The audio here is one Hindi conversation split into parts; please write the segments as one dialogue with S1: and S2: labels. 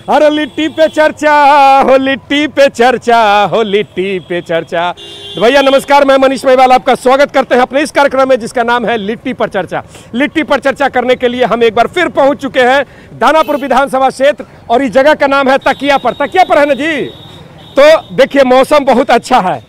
S1: अरे लिट्टी पे चर्चा हो, लिट्टी पे चर्चा हो, लिट्टी पे चर्चा। तो भैया नमस्कार, मैं मनीष महिवाल आपका स्वागत करते हैं अपने इस कार्यक्रम में जिसका नाम है लिट्टी पर चर्चा। लिट्टी पर चर्चा करने के लिए हम एक बार फिर पहुंच चुके हैं दानापुर विधानसभा क्षेत्र और इस जगह का नाम है तकिया पर है ना जी। तो देखिए मौसम बहुत अच्छा है,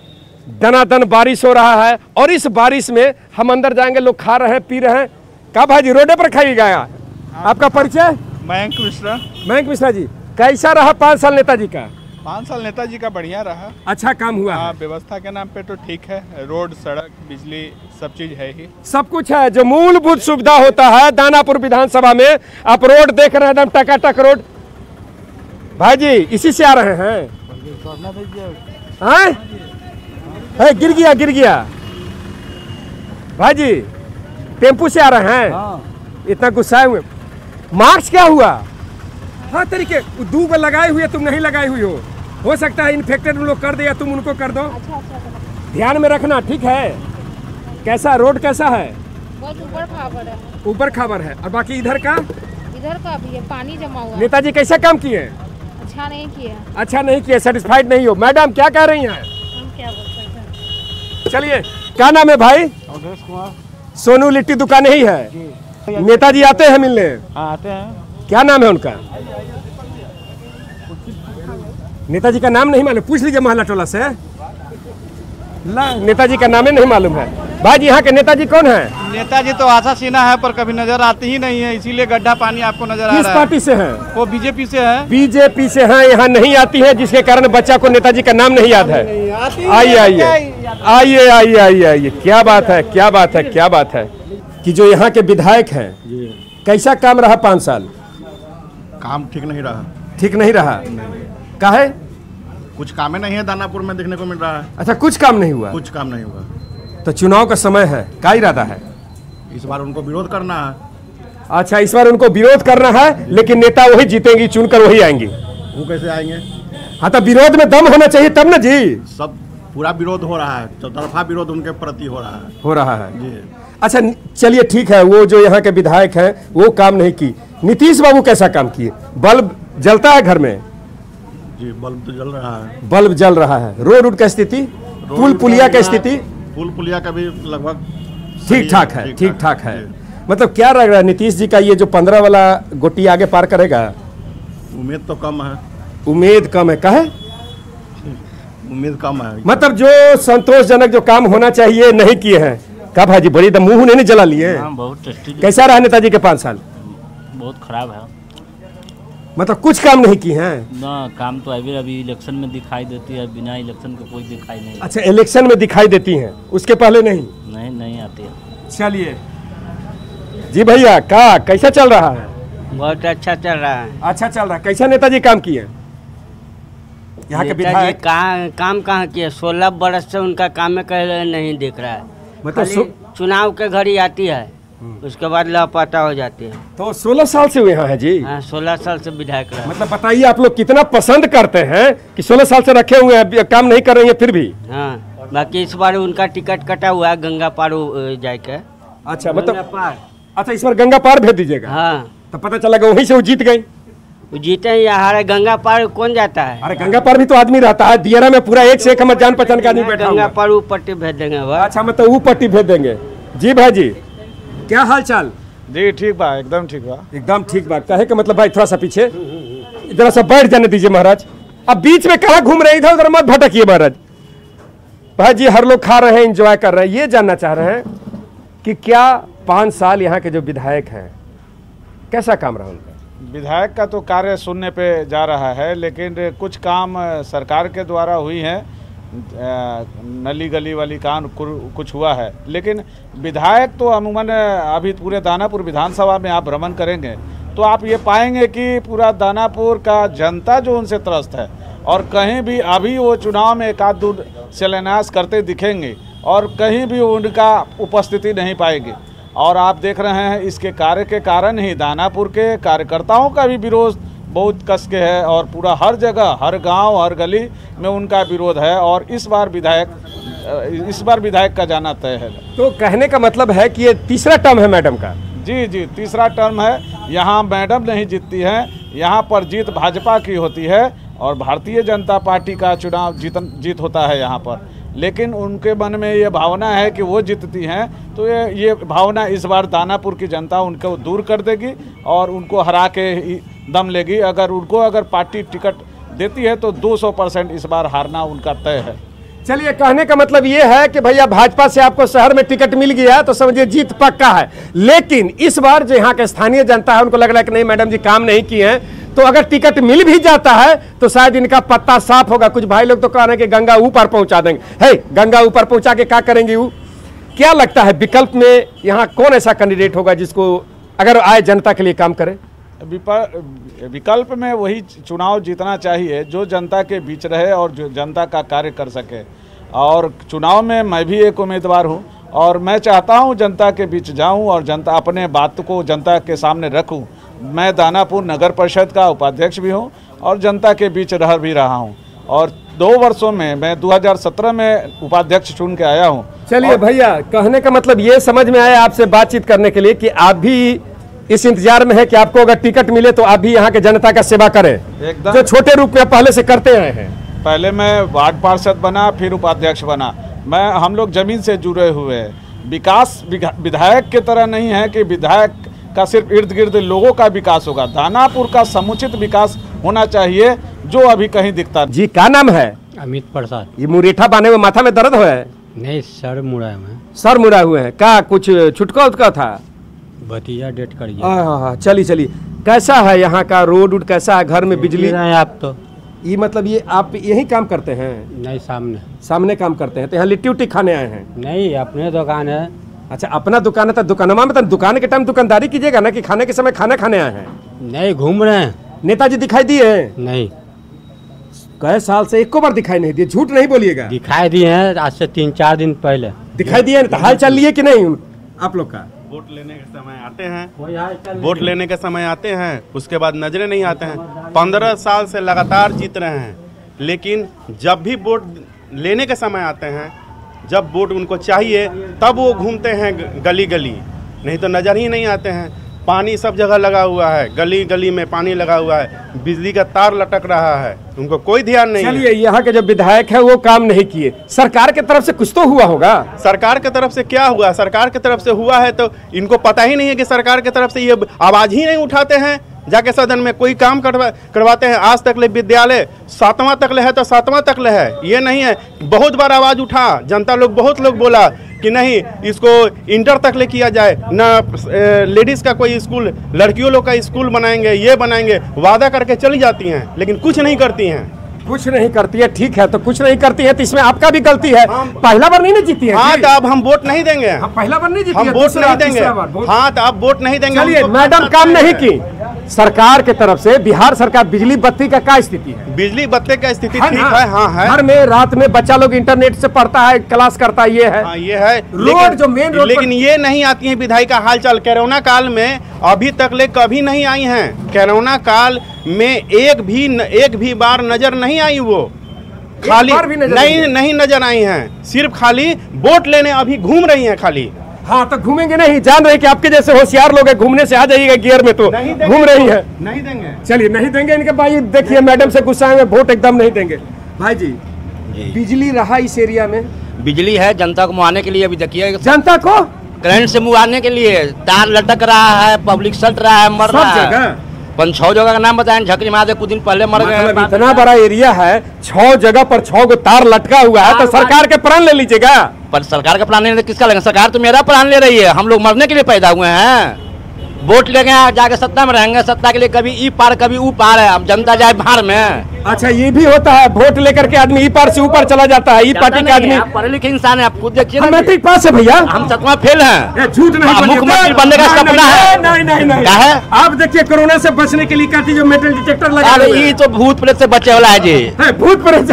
S1: दनादन बारिश हो रहा है और इस बारिश में हम अंदर जाएंगे, लोग खा रहे हैं पी रहे हैं। का भाई जी रोडे पर खाइएगा। आपका परिचय? मयंक मिश्रा जी। कैसा रहा 5 साल नेताजी का?
S2: 5 साल नेताजी का बढ़िया रहा।
S1: अच्छा काम हुआ है।
S2: व्यवस्था के नाम पे तो ठीक है, रोड सड़क बिजली सब चीज है ही, सब
S1: कुछ है। जो मूलभूत सुविधा होता है दानापुर विधानसभा में, आप रोड देख रहे हैं एकदम टकाटक रोड। भाई जी इसी से आ रहे हैं? गिर गया भाई जी, टेम्पू से आ रहे हैं? हाँ। इतना गुस्साए हुए, मार्क्स क्या हुआ? हाँ तरीके दूब लगाए हुए, तुम नहीं लगाई हुई हो सकता है इन्फेक्टेड लोग कर दे या तुम उनको कर दो। अच्छा। ध्यान में रखना, ठीक है? कैसा रोड कैसा है?
S3: बहुत
S1: ऊपर खाबर है। और बाकी इधर का
S3: भी है, पानी जमा हुआ है।
S1: नेताजी कैसा काम किए? अच्छा नहीं किए, सेटिस्फाइड नहीं हो। मैडम क्या कह रही हैं?
S3: हम क्या बोल सकते हैं।
S1: चलिए, क्या नाम है भाई?
S2: अवधेश कुमार।
S1: सोनू लिट्टी दुकान ही है। नेताजी आते हैं मिलने?
S2: हाँ आते हैं।
S1: क्या नाम है उनका? नेताजी का नाम नहीं मालूम? पूछ लीजिए मोहल्ला टोला से। ला नेताजी का नाम ही नहीं मालूम है। भाई जी यहाँ के नेताजी कौन है?
S2: नेताजी तो आशा सिन्हा है पर कभी नजर आती ही नहीं है, इसीलिए गड्ढा पानी आपको नजर आ रहा है।
S1: किस पार्टी से है?
S2: वो बीजेपी से है।
S1: बीजेपी से है, यहाँ नहीं आती है जिसके कारण बच्चा को नेताजी का नाम नहीं याद है। आइए। क्या बात है कि जो यहाँ के विधायक हैं, कैसा काम रहा 5 साल?
S2: काम ठीक नहीं रहा।
S1: काहे?
S2: कुछ काम नहीं है दानापुर में देखने को मिल रहा है।
S1: अच्छा, कुछ काम नहीं हुआ?
S2: कुछ काम नहीं हुआ।
S1: तो चुनाव का समय है, क्या इरादा है?
S2: इस बार उनको विरोध करना है।
S1: अच्छा, इस बार उनको विरोध करना है, लेकिन नेता वही जीतेंगी, चुनकर वही आएंगी।
S2: वो कैसे आएंगे?
S1: हाँ तो विरोध में दम होना चाहिए तब ना जी।
S2: सब पूरा विरोध हो रहा है, चौतरफा विरोध उनके प्रति हो रहा है
S1: जी। अच्छा चलिए ठीक है, वो जो यहाँ के विधायक हैं वो काम नहीं की। नीतीश बाबू कैसा काम किए? बल्ब जलता है घर में?
S2: जी बल्ब तो जल रहा है।
S1: बल्ब जल रहा है। रोड का स्थिति, पुल पुलिया का स्थिति?
S2: पुल पुलिया का भी लगभग
S1: ठीक ठाक है। मतलब क्या लग रहा है नीतीश जी का ये जो 15 वाला गोटी आगे पार करेगा?
S2: उम्मीद तो कम है।
S1: उम्मीद कम है? काहे?
S2: उम्मीद कम है,
S1: मतलब जो संतोषजनक जो काम होना चाहिए नहीं किए हैं। का भाजी बड़ी दम मुंह नहीं जला लिए?
S4: बहुत टेस्टी।
S1: कैसा रहा नेताजी के 5 साल?
S4: बहुत खराब है।
S1: मतलब कुछ काम नहीं किए हैं
S4: ना? काम तो अभी इलेक्शन में दिखाई देती है, बिना इलेक्शन का कोई दिखाई नहीं।
S1: अच्छा, इलेक्शन में दिखाई देती हैं, उसके पहले
S4: नहीं आती है।
S1: चलिए जी भैया, कैसा चल रहा है?
S5: बहुत अच्छा चल रहा है।
S1: अच्छा चल रहा है। कैसा नेताजी काम किए यहाँ के विधायक?
S5: काम कहाँ किए? 16 बरस से उनका काम में कहीं नहीं दिख रहा है।
S1: मतलब
S5: चुनाव के घड़ी आती है, उसके बाद लापता हो जाती है।
S1: तो 16 साल से यहाँ है जी?
S5: हाँ 16 साल से विधायक रहा।
S1: मतलब बताइए आप लोग कितना पसंद करते हैं कि 16 साल से रखे हुए हैं, काम नहीं कर रही है फिर भी।
S5: हाँ बाकी इस बार उनका टिकट कटा हुआ है गंगा पार जाके।
S1: अच्छा मतलब अच्छा, इस बार गंगा पार भेज दीजिएगा।
S5: हाँ
S1: तो पता चला वहीं से वो जीत गई।
S5: वो जीते ही यार, गंगा पार कौन जाता है?
S1: अरे गंगा पार भी तो आदमी रहता है, दियरा में पूरा एक से एक हमारे जान पहचान का आदमी बैठा।
S5: गंगा पार वो पट्टी भेज देंगे।
S1: अच्छा मतलब वो पट्टी भेज देंगे। जी भाई जी क्या हाल चाल?
S2: जी ठीक बा, एकदम ठीक बा।
S1: कहे का मतलब भाई थोड़ा सा पीछे जरा सा बैठ जाने दीजिए महाराज। अब बीच में कहाँ घूम रहे, इधर उधर मत भटकिए महाराज। भाई जी हर लोग खा रहे हैं, एंजॉय कर रहे हैं। ये जानना चाह रहे हैं कि क्या 5 साल यहाँ के जो विधायक हैं कैसा काम रहा उनका?
S2: विधायक का तो कार्य सुनने पे जा रहा है, लेकिन कुछ काम सरकार के द्वारा हुई है, नली गली वाली काम कुछ हुआ है। लेकिन विधायक तो अमूमन अभी पूरे दानापुर विधानसभा में आप भ्रमण करेंगे तो आप ये पाएंगे कि पूरा दानापुर का जनता जो उनसे त्रस्त है, और कहीं भी अभी वो चुनाव में एक आध दूर शिलान्यास करते दिखेंगे और कहीं भी उनका उपस्थिति नहीं पाएंगे। और आप देख रहे हैं इसके कार्य के कारण ही दानापुर के कार्यकर्ताओं का भी विरोध बहुत कस के है, और पूरा हर जगह, हर गांव, हर गली में उनका विरोध है। और इस बार विधायक का जाना तय है।
S1: तो कहने का मतलब है कि ये तीसरा टर्म है मैडम का?
S2: जी तीसरा टर्म है। यहाँ मैडम नहीं जीतती हैं, यहाँ पर जीत भाजपा की होती है और भारतीय जनता पार्टी का चुनाव जीत होता है यहाँ पर। लेकिन उनके मन में ये भावना है कि वो जीतती हैं, तो ये भावना इस बार दानापुर की जनता उनको दूर कर देगी और उनको हरा के दम लेगी। अगर पार्टी टिकट देती है तो 200% इस बार हारना उनका तय है।
S1: चलिए, कहने का मतलब ये है कि भैया भाजपा से आपको शहर में टिकट मिल गया तो समझिए जीत पक्का है। लेकिन इस बार जो यहाँ के स्थानीय जनता है उनको लग रहा है कि नहीं मैडम जी काम नहीं किए हैं, तो अगर टिकट मिल भी जाता है तो शायद इनका पत्ता साफ होगा। कुछ भाई लोग तो कह रहे हैं कि गंगा ऊपर पहुंचा देंगे। है गंगा ऊपर पहुंचा के क्या करेंगे वो? क्या लगता है विकल्प में यहाँ कौन ऐसा कैंडिडेट होगा जिसको अगर आए जनता के लिए काम करे?
S2: विकल्प में वही चुनाव जीतना चाहिए जो जनता के बीच रहे और जो जनता का कार्य कर सके। और चुनाव में मैं भी एक उम्मीदवार हूं और मैं चाहता हूं जनता के बीच जाऊं और जनता अपने बात को जनता के सामने रखूं। मैं दानापुर नगर परिषद का उपाध्यक्ष भी हूं और जनता के बीच रह भी रहा हूं और 2 वर्षों में मैं 2017 में उपाध्यक्ष चुन के आया हूं।
S1: चलिए भैया, कहने का मतलब ये समझ में आया आपसे बातचीत करने के लिए कि आप भी इस इंतजार में है कि आपको अगर टिकट मिले तो आप भी यहाँ के जनता का सेवा करें,
S2: एकदम
S1: जो छोटे रूप में पहले से करते आए हैं।
S2: पहले मैं वार्ड पार्षद बना, फिर उपाध्यक्ष बना। हम लोग जमीन से जुड़े हुए हैं। विकास विधायक की तरह नहीं है कि विधायक का सिर्फ इर्द गिर्द लोगों का विकास होगा। दानापुर का समुचित विकास होना चाहिए जो अभी कहीं दिखता
S1: जी। क्या नाम है?
S6: अमित प्रसाद।
S1: ये मुरेठा बांधे हुए माथा में दर्द हुआ है?
S6: नहीं, सर मुड़ा है।
S1: सर मुड़ा हुए हैं? क्या कुछ छुटका उटका था?
S6: भतीजा डेट कर गया।
S1: चलिए, कैसा है यहाँ का रोड उड कैसा है? घर में बिजली?
S6: आप तो
S1: ये मतलब ये आप यही काम करते हैं?
S6: नहीं,
S1: सामने काम करते हैं। तो यहाँ लिट्टी उट्टी खाने आए हैं?
S6: नहीं, अपने दुकान है।
S1: अच्छा, अपना दुकान है तो दुकानमा में तो दुकान के टाइम दुकानदारी कीजिएगा ना कि खाने के समय खाना खाने आए हैं?
S6: नहीं, घूम रहे हैं।
S1: नेताजी दिखाई दिए?
S6: नहीं।
S1: कई साल से एको बार दिखाई नहीं दिए, झूठ नहीं बोलिएगा।
S6: दिखाई दिए हैं आज से 3-4 दिन पहले
S1: दिखाई दिए। तो हाल चाल लिए कि नहीं आप लोग का?
S7: वोट लेने के समय आते हैं, वोट लेने के समय आते हैं, उसके बाद नजरे नहीं आते हैं। 15 साल से लगातार जीत रहे हैं, लेकिन जब भी वोट लेने के समय आते हैं, जब वोट उनको चाहिए तब वो घूमते हैं गली गली, नहीं तो नज़र ही नहीं आते हैं। पानी सब जगह लगा हुआ है, गली गली में पानी लगा हुआ है, बिजली का तार लटक रहा है, उनको कोई ध्यान नहीं है।
S1: चलिए, यहाँ के जो विधायक है वो काम नहीं किए, सरकार के तरफ से कुछ तो हुआ होगा।
S7: सरकार के तरफ से क्या हुआ? सरकार के तरफ से हुआ है तो इनको पता ही नहीं है कि सरकार के तरफ से ये आवाज़ ही नहीं उठाते हैं। जाके सदन में कोई काम करवाते हैं। आज तक ले विद्यालय 7वां तक ले है तो 7वां तक ले है, ये नहीं है। बहुत बार आवाज़ उठा, जनता लोग बहुत लोग बोला कि नहीं इसको इंटर तक ले किया जाए, ना लेडीज़ का कोई स्कूल, लड़कियों लोग का स्कूल बनाएंगे, ये बनाएंगे, वादा करके चली जाती हैं लेकिन कुछ नहीं करती हैं।
S1: कुछ नहीं करती है, ठीक है, तो कुछ नहीं करती है तो इसमें आपका भी गलती है। पहला बार नहीं ना जीती है।
S7: हाँ, तो अब हम वोट नहीं देंगे।
S1: पहला बार नहीं जीती
S7: हम
S1: है,
S7: वोट नहीं देंगे। हाँ, तो अब वोट नहीं देंगे।
S1: चलिए, मैडम काम नहीं की सरकार के तरफ से। बिहार सरकार बिजली बत्ती का क्या स्थिति है?
S7: बिजली बत्ती का स्थिति ठीक है। हाँ है।
S1: घर में रात में बच्चा लोग इंटरनेट से पढ़ता है, क्लास करता है, ये है।
S7: हाँ, ये है।
S1: रोड जो मेन रोड,
S7: लेकिन ये नहीं आती है विधायक का हालचाल। कोरोना काल में अभी तक ले कभी नहीं आई हैं। कोरोना काल में एक भी बार नजर नहीं आई। वो खाली नहीं नजर आई हैं, सिर्फ खाली वोट लेने अभी घूम रही हैं खाली।
S1: हाँ, तो घूमेंगे नहीं, जान रहे कि आपके जैसे होशियार लोग हैं, घूमने से आ जाइएगा गियर में, तो घूम रही है।
S7: नहीं देंगे।
S1: चलिए, नहीं देंगे इनके भाई। देखिए मैडम से गुस्सा है, वोट एकदम नहीं देंगे। भाई जी, बिजली रहा इस एरिया में?
S5: बिजली है, जनता को मुआने के लिए। अभी देखिए
S1: जनता को
S5: करंट से मुआने के लिए तार लटक रहा है, पब्लिक सट रहा है, मर रहा है। 5-6 जगह का नाम बताएं, झकरी मार दे, कुछ दिन पहले मर गए।
S1: इतना बड़ा एरिया है, 6 जगह पर 6 गो तार लटका हुआ है, तो सरकार के प्लान ले लीजिएगा।
S5: पर सरकार का प्लान लेने किसका लेंगे? सरकार तो मेरा प्लान ले रही है। हम लोग मरने के लिए पैदा हुए हैं। वोट लेंगे, जाके सत्ता में रहेंगे, सत्ता के लिए कभी ई पार कभी ऊ पार है। अब जनता जाए बाहर में।
S1: अच्छा, ये भी होता है, वोट लेकर के आदमी ई पार से ऊपर चला जाता है। ई पार्टी के आदमी
S5: पढ़े लिखे इंसान है, आप खुद देखिए।
S1: हम मैट्रिक पास है भैया,
S5: हम 7वां फेल हैं।
S1: झूठ नहीं,
S5: मुख्यमंत्री बनने का सपना है।
S1: नहीं।
S5: क्या है?
S1: आप देखिए, कोरोना से बचने के लिए कहती जो मेटल डिटेक्टर लगा।
S5: अरे ये तो भूत प्रेत से बचे वाला है जी।
S1: भूत प्रेत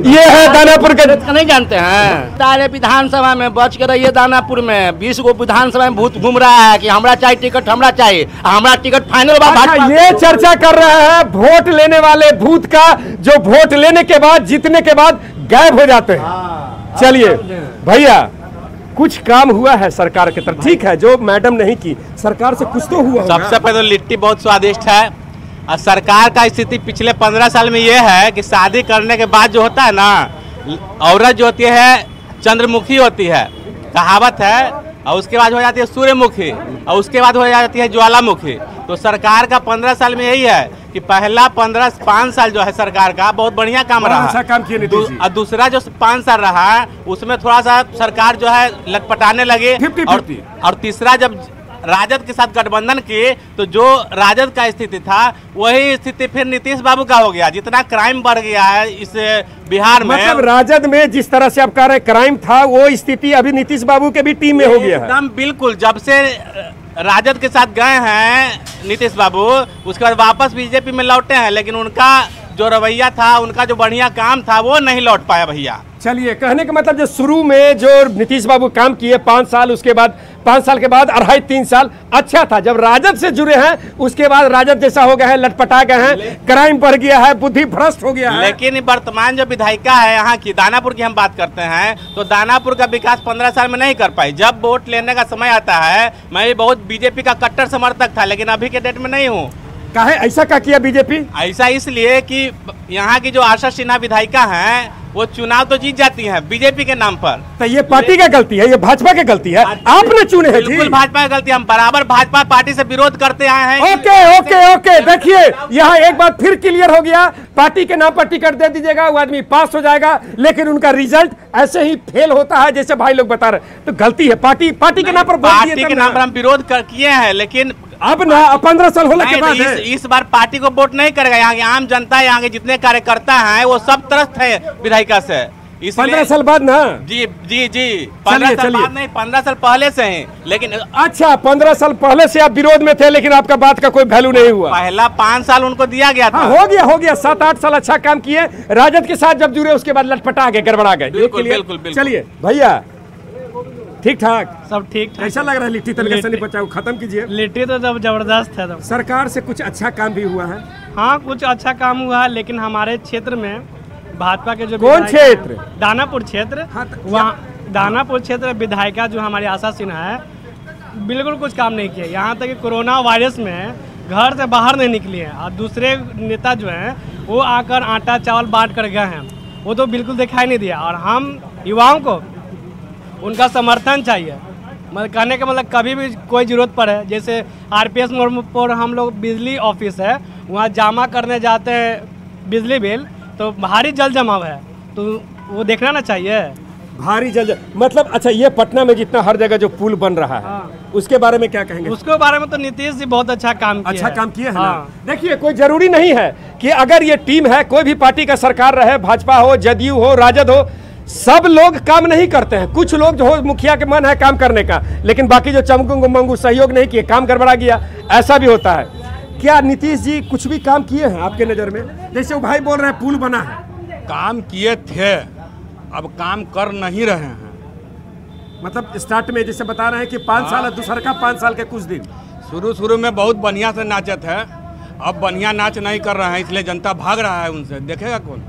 S1: ये है दानापुर के।
S5: नहीं जानते हैं? सारे विधानसभा में बच के रहिए। दानापुर में 20 गो विधानसभा में भूत घूम रहा है कि हमरा चाहिए टिकट, हमरा चाहिए, हमारा टिकट फाइनल।
S1: ये चर्चा कर रहे हैं वोट लेने वाले भूत का, जो वोट लेने के बाद जीतने के बाद गायब हो जाते हैं। चलिए भैया, कुछ काम हुआ है सरकार की तरफ, ठीक है, जो मैडम नहीं की, सरकार से कुछ तो हुआ होगा।
S8: सबसे पहले तो लिट्टी बहुत स्वादिष्ट है। और सरकार का स्थिति पिछले 15 साल में ये है कि शादी करने के बाद जो होता है ना, औरत जो होती है चंद्रमुखी होती है, कहावत है, और उसके बाद हो जाती है सूर्यमुखी, और उसके बाद हो जाती है ज्वालामुखी। तो सरकार का 15 साल में यही है कि पहला 5 साल जो है सरकार का बहुत बढ़िया काम रहा,
S1: अच्छा काम किए नीतीश जी।
S8: और दूसरा जो 5 साल रहा उसमें थोड़ा सा सरकार जो है लटपटाने लगे,
S1: 50-50।
S8: और तीसरा जब राजद के साथ गठबंधन किए तो जो राजद का स्थिति था वही स्थिति फिर नीतीश बाबू का हो गया। जितना क्राइम बढ़ गया है इस बिहार में,
S1: मतलब राजद में जिस तरह से आप कह रहे क्राइम था, वो स्थिति अभी नीतीश बाबू के भी टीम में हो गया है।
S8: एकदम बिल्कुल। जब से राजद के साथ गए हैं नीतीश बाबू, उसके बाद वापस बीजेपी में लौटे हैं, लेकिन उनका जो रवैया था, उनका जो बढ़िया काम था, वो नहीं लौट पाया भैया।
S1: चलिए, कहने का मतलब जो शुरू में जो नीतीश बाबू काम किए 5 साल, उसके बाद 5 साल के बाद 2.5-3 साल अच्छा था। जब राजद से जुड़े हैं उसके बाद राजद जैसा हो गया है, लटपटा गए हैं, क्राइम बढ़ गया है, बुद्धि भ्रष्ट हो गया है।
S8: लेकिन वर्तमान जो विधायिका है यहाँ की, दानापुर की हम बात करते हैं, तो दानापुर का विकास 15 साल में नहीं कर पाई। जब वोट लेने का समय आता है, मैं भी बहुत बीजेपी का कट्टर समर्थक था, लेकिन अभी के डेट में नहीं हूँ।
S1: काहे ऐसा क्या किया बीजेपी?
S8: ऐसा इसलिए कि यहाँ की जो आशा सिन्हा विधायिका हैं, वो चुनाव तो जीत जाती हैं बीजेपी के नाम पर।
S1: तो ये पार्टी का गलती है, ये भाजपा की गलती है, आपने चुने हैं।
S8: बिल्कुल भाजपा की गलती, हम बराबर भाजपा पार्टी से विरोध करते आए हैं।
S1: ओके, देखिए यहाँ एक बात फिर क्लियर हो गया, पार्टी के नाम पर टिकट दे दीजिएगा, वो आदमी पास हो जाएगा, लेकिन उनका रिजल्ट ऐसे ही फेल होता है जैसे भाई लोग बता रहे। तो गलती है पार्टी के नाम पर,
S8: पार्टी के नाम पर हम विरोध किए हैं, लेकिन
S1: अब ना 15 साल होने के बाद
S8: इस बार पार्टी को वोट नहीं करेगा। यहाँ की आम जनता, यहाँ के जितने कार्यकर्ता हैं, वो सब त्रस्त है विधायिका से।
S1: 15 साल बाद ना?
S8: जी 15 साल बाद नहीं, 15 साल पहले से हैं। लेकिन
S1: अच्छा, 15 साल पहले से आप विरोध में थे, लेकिन आपका बात का कोई वैल्यू नहीं हुआ।
S8: पहला 5 साल उनको दिया गया था।
S1: हो गया 7-8 साल अच्छा काम किए, राजद के साथ जब जुड़े उसके बाद लटपटा गए, गड़बड़ा गए।
S8: बिल्कुल।
S1: चलिए भैया, ठीक ठाक
S9: सब ठीक।
S1: कैसा लग रहा है लिट्टी? तनिक से नहीं बचाओ, खत्म कीजिए।
S9: लिट्टी तो जब जबरदस्त है।
S1: सरकार से कुछ अच्छा काम भी हुआ है?
S9: हाँ, कुछ अच्छा काम हुआ है, लेकिन हमारे क्षेत्र में भाजपा के जो
S1: कौन क्षेत्र?
S9: दानापुर क्षेत्र।
S1: हाँ,
S9: वहाँ दानापुर क्षेत्र विधायिका जो हमारी आशा सिन्हा है, बिल्कुल कुछ काम नहीं किया। यहाँ तक कि कोरोना वायरस में घर से बाहर नहीं निकली है, और दूसरे नेता जो हैं वो आकर आटा चावल बांट कर गए हैं, वो तो बिल्कुल दिखाई नहीं दिया। और हम युवाओं को उनका समर्थन चाहिए। मतलब कहने का मतलब कभी भी कोई ज़रूरत पड़े, जैसे आरपीएस मोड़ पर हम लोग बिजली ऑफिस है, वहाँ जमा करने जाते हैं बिजली बिल, तो भारी जल जमाव है, तो वो देखना ना चाहिए।
S1: भारी जल मतलब अच्छा, ये पटना में जितना हर जगह जो पुल बन रहा है,
S9: हाँ।
S1: उसके बारे में क्या कहेंगे?
S9: उसके बारे में तो नीतीश जी बहुत अच्छा काम किया।
S1: अच्छा काम किया है
S9: हाँ।
S1: ना? देखिए, कोई जरूरी नहीं है कि अगर ये टीम है, कोई भी पार्टी का सरकार रहे, भाजपा हो, जदयू हो, राजद हो, सब लोग काम नहीं करते हैं। कुछ लोग जो हो, मुखिया के मन है काम करने का, लेकिन बाकी जो चमकू मंगू सहयोग नहीं किए, काम गड़बड़ा गया, ऐसा भी होता है। क्या नीतीश जी कुछ भी काम किए हैं आपके नज़र में? जैसे वो भाई बोल रहे हैं पुल बना है,
S10: काम किए थे, अब काम कर नहीं रहे हैं।
S1: मतलब स्टार्ट में जैसे बता रहे हैं कि 5 साल, दूसरा का 5 साल के कुछ दिन
S10: शुरू में बहुत बढ़िया से नाचत है, अब बढ़िया नाच नहीं कर रहे हैं, इसलिए जनता भाग रहा है उनसे। देखेगा कौन?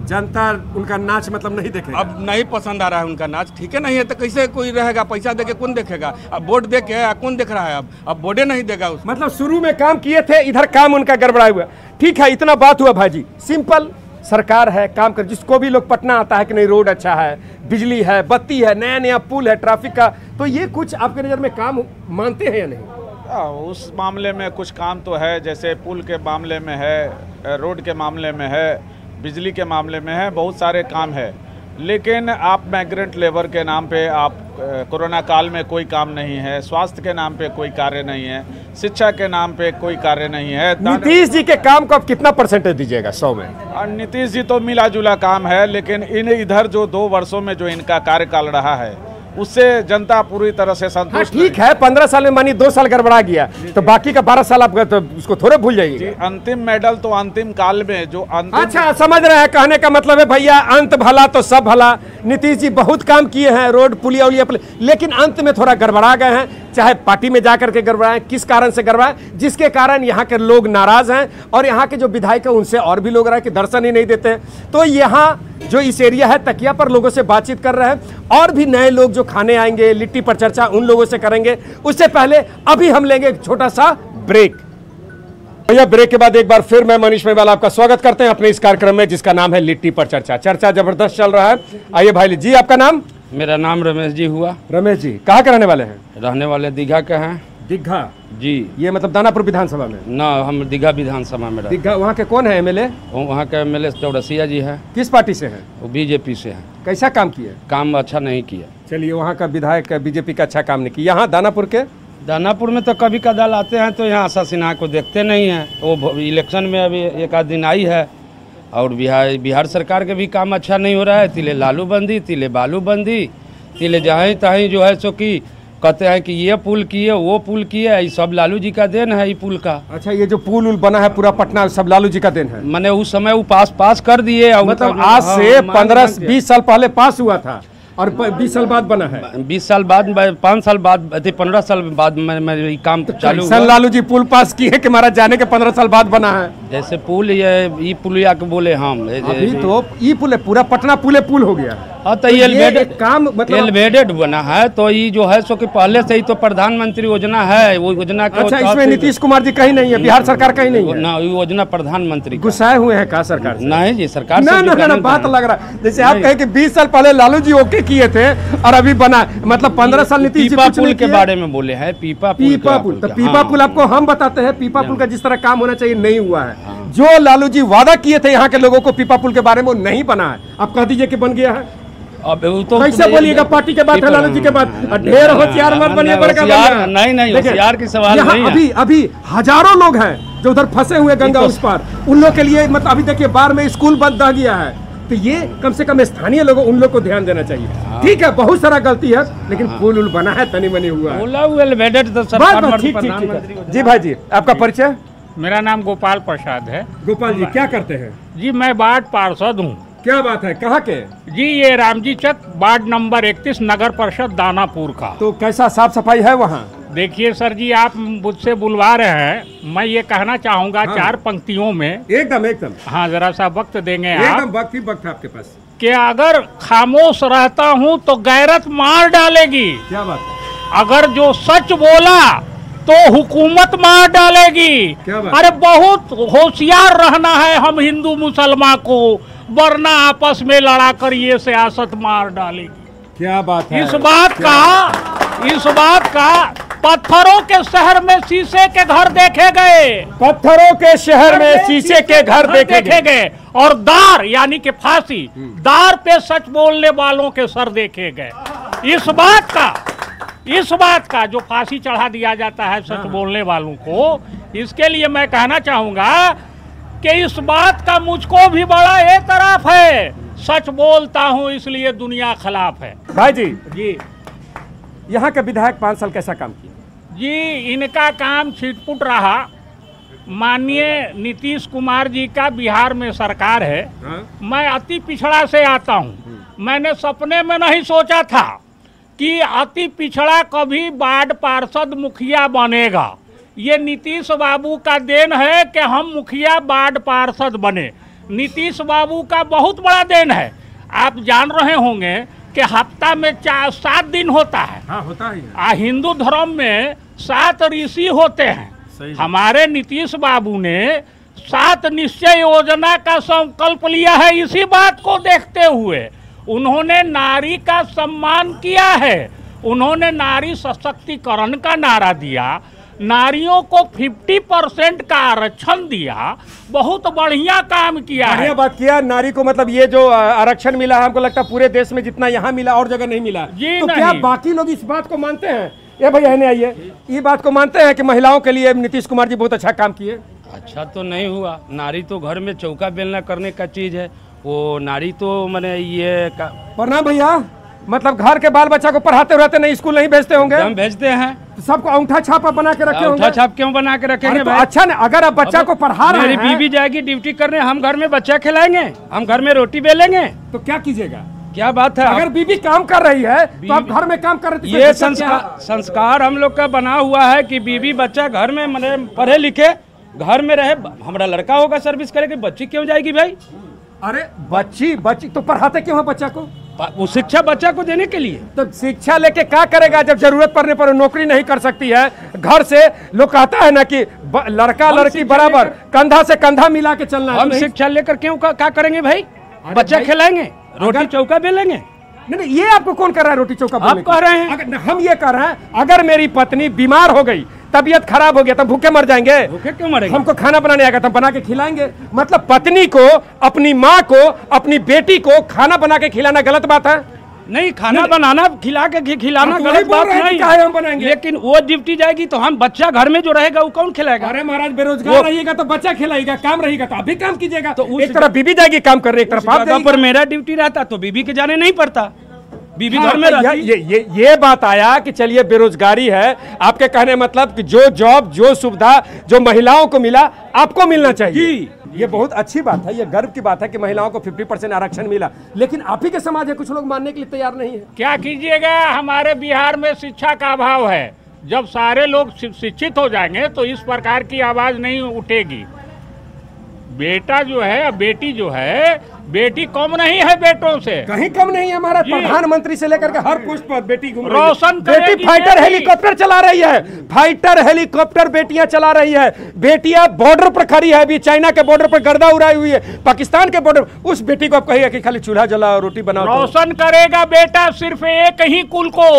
S1: जनता उनका नाच मतलब नहीं देखेगा।
S10: अब नहीं पसंद आ रहा है उनका नाच, ठीक है नहीं है तो कैसे कोई रहेगा? पैसा देके कौन देखेगा? अब वोट दे के कौन देख रहा है? अब वोटे नहीं देगा उसको।
S1: मतलब शुरू में काम किए थे, इधर काम उनका गड़बड़ा हुआ। ठीक है, इतना बात हुआ भाजी। सिंपल सरकार है, काम कर, जिसको भी लोग पटना आता है कि नहीं रोड अच्छा है, बिजली है, बत्ती है, नया पुल है, ट्रैफिक का, तो ये कुछ आपके नज़र में काम मानते हैं या नहीं?
S2: उस मामले में कुछ काम तो है, जैसे पुल के मामले में है, रोड के मामले में है, बिजली के मामले में है, बहुत सारे काम है। लेकिन आप माइग्रेंट लेबर के नाम पे आप कोरोना काल में कोई काम नहीं है, स्वास्थ्य के नाम पे कोई कार्य नहीं है, शिक्षा के नाम पे कोई कार्य नहीं है।
S1: नीतीश जी के काम को आप कितना परसेंटेज दीजिएगा 100 में?
S2: नीतीश जी तो मिला जुला काम है, लेकिन इधर जो 2 वर्षों में जो इनका कार्यकाल रहा है, उससे जनता पूरी तरह से संतुष्ट।
S1: ठीक है, 15 साल में मानिए 2 साल गड़बड़ा गया, तो बाकी का 12 साल आप तो उसको थोड़े भूल जाइए।
S2: अंतिम मेडल तो अंतिम काल में जो अंतिम।
S1: अच्छा, समझ रहे हैं, कहने का मतलब है भैया, अंत भला तो सब भला। नीतीश जी बहुत काम किए हैं, रोड पुलिया उलिया, लेकिन अंत में थोड़ा गड़बड़ा गए हैं। चाहे पार्टी में जाकर के गड़बड़ाए, किस कारण से गड़बड़ाए, जिसके कारण यहाँ के लोग नाराज हैं, और यहाँ के जो विधायक है उनसे और भी लोग रहे कि दर्शन ही नहीं देते हैं। तो यहाँ जो इस एरिया है, तकिया पर लोगों से बातचीत कर रहे हैं, और भी नए लोग जो जो खाने आएंगे लिट्टी पर चर्चा उन लोगों से करेंगे। उससे पहले अभी हम लेंगे एक छोटा सा ब्रेक। भैया ब्रेक के बाद एक बार फिर मैं मनीष मेवाल आपका स्वागत करते हैं अपने इस कार्यक्रम में जिसका नाम है लिट्टी पर चर्चा। चर्चा जबरदस्त चल रहा है। आइए भाई जी, आपका नाम?
S10: मेरा नाम रमेश जी हुआ।
S1: रमेश जी कहाँ के रहने वाले हैं?
S10: रहने वाले दीघा के हैं।
S1: दीघा
S10: जी,
S1: ये मतलब दानापुर विधानसभा में?
S10: ना, हम दीघा विधानसभा में रहते।
S1: दीघा वहाँ के कौन है एमएलए?
S10: वहाँ के एमएलए चौरसिया जी है।
S1: किस पार्टी से हैं?
S10: वो बीजेपी से है।
S1: कैसा काम किया?
S10: काम अच्छा नहीं किया।
S1: चलिए, वहाँ का विधायक बीजेपी का अच्छा काम नहीं किया। यहाँ दानापुर में
S10: तो कभी कदाल आते हैं तो यहाँ आशा सिन्हा को देखते नहीं हैं। वो इलेक्शन में अभी एक आध दिन आई है। और बिहार सरकार के भी काम अच्छा नहीं हो रहा है। तिले लालू बंदी, तिले बालू बंदी, तिले जहाँ तहीं जो है सो कि कहते हैं कि ये पुल किए वो पुल किए, ये सब लालू जी का देन है। ये पुल का
S1: अच्छा, ये जो पुल उल बना है पूरा पटना सब लालू जी का देन है?
S10: मैंने उस समय वो पास कर दिए।
S1: मतलब आज से 15-20 साल पहले पास हुआ था और 20 साल बाद बना है।
S10: 20 साल बाद, 5 साल बाद, 15 साल बाद मैं काम चालू
S1: हुआ। लालू जी पुल पास किए कि महाराज जाने के 15 साल बाद बना है?
S10: जैसे पुल ये पुलिया के बोले हम
S1: अभी तो ये पुल है, पूरा पटना पुल हो गया।
S10: हाँ, तो ये काम मतलब एलिवेटेड बना है। तो ये जो है सो कि पहले से ही तो प्रधानमंत्री योजना है। वो योजना के
S1: अच्छा, इसमें नीतीश कुमार जी कहीं नहीं है, बिहार सरकार कहीं नहीं है
S10: ना। योजना प्रधानमंत्री
S1: गुस्साए हुए हैं कहा सरकार से?
S10: नहीं जी, सरकार
S1: ना बात लग रहा है जैसे आप कहे कि 20 साल पहले लालू जी ओके किए थे और अभी बना, मतलब 15 साल नीतीश जी
S10: पुल के बारे में बोले हैं। पीपा पुल
S1: तो पीपा पुल आपको हम बताते हैं, पीपा पुल का जिस तरह काम होना चाहिए नहीं हुआ है। जो लालू जी वादा किए थे यहाँ के लोगों को पीपा पुल के बारे में, वो नहीं बना है। आप कह दीजिए कि बन गया है।
S10: अब तो
S1: कैसे बोलिएगा? पार्टी के बात है, लालू जी के बात। ढेर होशियार मत बनिए।
S10: नहीं, होशियार की सवाल नहीं है।
S1: अभी हजारों लोग हैं जो उधर फंसे हुए गंगा उस पार, उन लोग के लिए मतलब अभी देखिए बाढ़ में स्कूल बंद रह गया है। तो ये कम से कम स्थानीय लोगों उन लोग को ध्यान देना चाहिए। ठीक है, बहुत सारा गलती है लेकिन पुल उल बना है, तनी मनी हुआ है। जी भाई जी, आपका परिचय?
S11: मेरा नाम गोपाल प्रसाद है।
S1: गोपाल जी क्या करते हैं?
S11: जी मैं वार्ड पार्षद हूँ।
S1: क्या बात है, कहाँ के?
S11: जी ये रामजी चक वार्ड नंबर 31 नगर परिषद दानापुर का।
S1: तो कैसा साफ सफाई है वहाँ?
S11: देखिए सर जी, आप मुझसे बुलवा रहे हैं, मैं ये कहना चाहूँगा हाँ। 4 पंक्तियों में एकदम हाँ, जरा सा वक्त देंगे
S1: एकदम वक्त है आपके पास
S11: कि अगर खामोश रहता हूँ तो गैरत मार डालेगी।
S1: क्या बात है?
S11: अगर जो सच बोला तो हुकूमत मार डालेगी। अरे बहुत होशियार रहना है हम हिंदू मुसलमान को, वरना आपस में लड़ा कर ये सियासत मार डालेगी।
S1: क्या बात है?
S11: इस बात का पत्थरों के शहर में शीशे के घर देखे गए।
S1: पत्थरों के शहर में शीशे के घर देखे गए
S11: और दार यानी कि फांसी, दार पे सच बोलने वालों के सर देखे गए। इस बात का जो फांसी चढ़ा दिया जाता है सच बोलने वालों को, इसके लिए मैं कहना चाहूंगा कि इस बात का मुझको भी बड़ा एतराफ है। सच बोलता हूं इसलिए दुनिया खिलाफ है।
S1: भाई जी यहाँ के विधायक 5 साल कैसा काम किया?
S11: जी इनका काम छिटपुट रहा। माननीय नीतीश कुमार जी का बिहार में सरकार है। मैं अति पिछड़ा से आता हूँ। मैंने सपने में नहीं सोचा था कि अति पिछड़ा कभी वार्ड पार्षद मुखिया बनेगा। ये नीतीश बाबू का देन है कि हम मुखिया वार्ड पार्षद बने। नीतीश बाबू का बहुत बड़ा देन है। आप जान रहे होंगे कि हफ्ता में 7 दिन होता है।
S1: हाँ, होता है।
S11: हिंदू धर्म में 7 ऋषि होते हैं। हमारे नीतीश बाबू ने 7 निश्चय योजना का संकल्प लिया है। इसी बात को देखते हुए उन्होंने नारी का सम्मान किया है। उन्होंने नारी सशक्तिकरण का नारा दिया, नारियों को 50% का आरक्षण दिया। बहुत बढ़िया काम किया है।
S1: बढ़िया बात किया। नारी को मतलब ये जो आरक्षण मिला है, हमको लगता है पूरे देश में जितना यहाँ मिला और जगह नहीं मिला। तो क्या बाकी लोग इस बात को मानते हैं? ये भैया नहीं आइए, ये बात को मानते हैं कि महिलाओं के लिए नीतीश कुमार जी बहुत अच्छा काम किए?
S10: अच्छा तो नहीं हुआ। नारी तो घर में चौका बेलना करने का चीज है। वो नारी तो मैंने ये
S1: प्रणाम भैया, मतलब घर के बाल बच्चा को पढ़ाते रहते नहीं, स्कूल नहीं भेजते होंगे?
S10: हम भेजते हैं।
S1: सबको अंगूठा छाप बना के रखे होंगे।
S10: अंगूठा छाप क्यों बना के रखेंगे भाई?
S1: अच्छा नहीं, अगर आप बच्चा को पढ़ा रहे हैं,
S10: मेरी बीवी जाएगी ड्यूटी करने, हम घर में बच्चा खिलाएंगे, हम घर में रोटी बेलेंगे,
S1: तो क्या कीजिएगा?
S10: क्या बात है?
S1: अगर बीवी काम कर रही है तो आप घर में काम कर रहे।
S10: ये संस्कार हम लोग का बना हुआ है कि बीवी बच्चा घर में मैंने पढ़े लिखे घर में रहे। हमारा लड़का होगा सर्विस करेगा, बच्ची क्यों जाएगी भाई?
S1: अरे बच्ची तो पढ़ाते क्यों है बच्चा को?
S10: वो शिक्षा बच्चा को देने के लिए।
S1: तो शिक्षा लेके क्या करेगा जब जरूरत पड़ने पर नौकरी नहीं कर सकती है? घर से लोग कहता है ना कि लड़का लड़की बराबर कंधा से कंधा मिला के चलना है।
S10: हम शिक्षा लेकर क्यों क्या करेंगे भाई? बच्चा खिलाएंगे, रोटी चौका बेलेंगे।
S1: नहीं, ये आपको कौन कर रहा है रोटी चौका?
S10: आप कह रहे हैं।
S1: हम ये कह रहे हैं, अगर मेरी पत्नी बीमार हो गई, तबीयत खराब हो गया, तो भूखे मर जाएंगे?
S10: भूखे क्यों मरेंगे?
S1: हमको खाना बनाने आएगा तो बना के खिलाएंगे। मतलब पत्नी को, अपनी माँ को, अपनी बेटी को खाना बना के खिलाना गलत बात है?
S10: नहीं, खाना बनाना खिलाना गलत बात नहीं
S1: है, हम बनाएंगे।
S10: लेकिन वो ड्यूटी जाएगी तो हम बच्चा घर में जो रहेगा वो कौन खिलाएगा?
S1: अरे महाराज, बेरोजगार रहिएगा तो बच्चा खिलाएगा, काम रहेगा तो आप भी काम कीजिएगा। तो एक तरफ बीबी जाएगी काम करने, एक तरफ आप
S10: पर मेरा ड्यूटी रहता तो बीबी के जाने नहीं पड़ता, बीबी घर में रहती।
S1: ये बात आया कि चलिए बेरोजगारी है, आपके कहने मतलब कि जो जॉब, जो सुविधा जो महिलाओं को मिला, आपको मिलना चाहिए। ये बहुत अच्छी बात है, ये गर्व की बात है कि महिलाओं को 50% आरक्षण मिला। लेकिन आप ही के समाज है, कुछ लोग मानने के लिए तैयार नहीं है।
S11: क्या कीजिएगा, हमारे बिहार में शिक्षा का अभाव है। जब सारे लोग शिक्षित हो जाएंगे तो इस प्रकार की आवाज नहीं उठेगी। बेटा जो है, बेटी जो है, बेटी कम नहीं है बेटों से,
S1: कहीं कम नहीं है। हमारा प्रधानमंत्री से लेकर के हर पोस्ट पर बेटी घूम रही है।
S11: रोशन
S1: बेटी फाइटर हेलीकॉप्टर चला रही है, फाइटर हेलीकॉप्टर बेटियां चला रही है। बेटियां बॉर्डर पर खड़ी है, अभी चाइना के बॉर्डर पर गर्दा उड़ाई हुई है, पाकिस्तान के बॉर्डर। उस बेटी को आप कहिएगा कि खाली चूल्हा जलाओ, रोटी बनाओ।
S11: रोशन करेगा बेटा सिर्फ एक ही कुल को,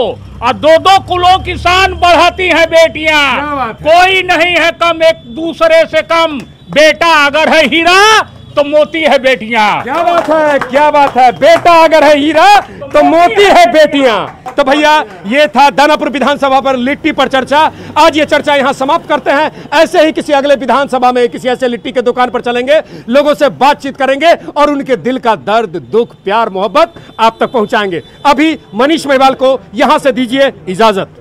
S11: और दो कुलों की शान बढ़ाती है बेटियां। कोई नहीं है कम एक दूसरे से कम। बेटा अगर है हीरा तो मोती है बेटियां।
S1: क्या बात है, क्या बात है। बेटा अगर है हीरा तो मोती है बेटियां। तो भैया, ये था दानापुर विधानसभा पर लिट्टी पर चर्चा। आज ये चर्चा यहां समाप्त करते हैं। ऐसे ही किसी अगले विधानसभा में किसी ऐसे लिट्टी के दुकान पर चलेंगे, लोगों से बातचीत करेंगे और उनके दिल का दर्द, दुख, प्यार, मोहब्बत आप तक पहुंचाएंगे। अभी मनीष महिवाल को यहां से दीजिए इजाजत।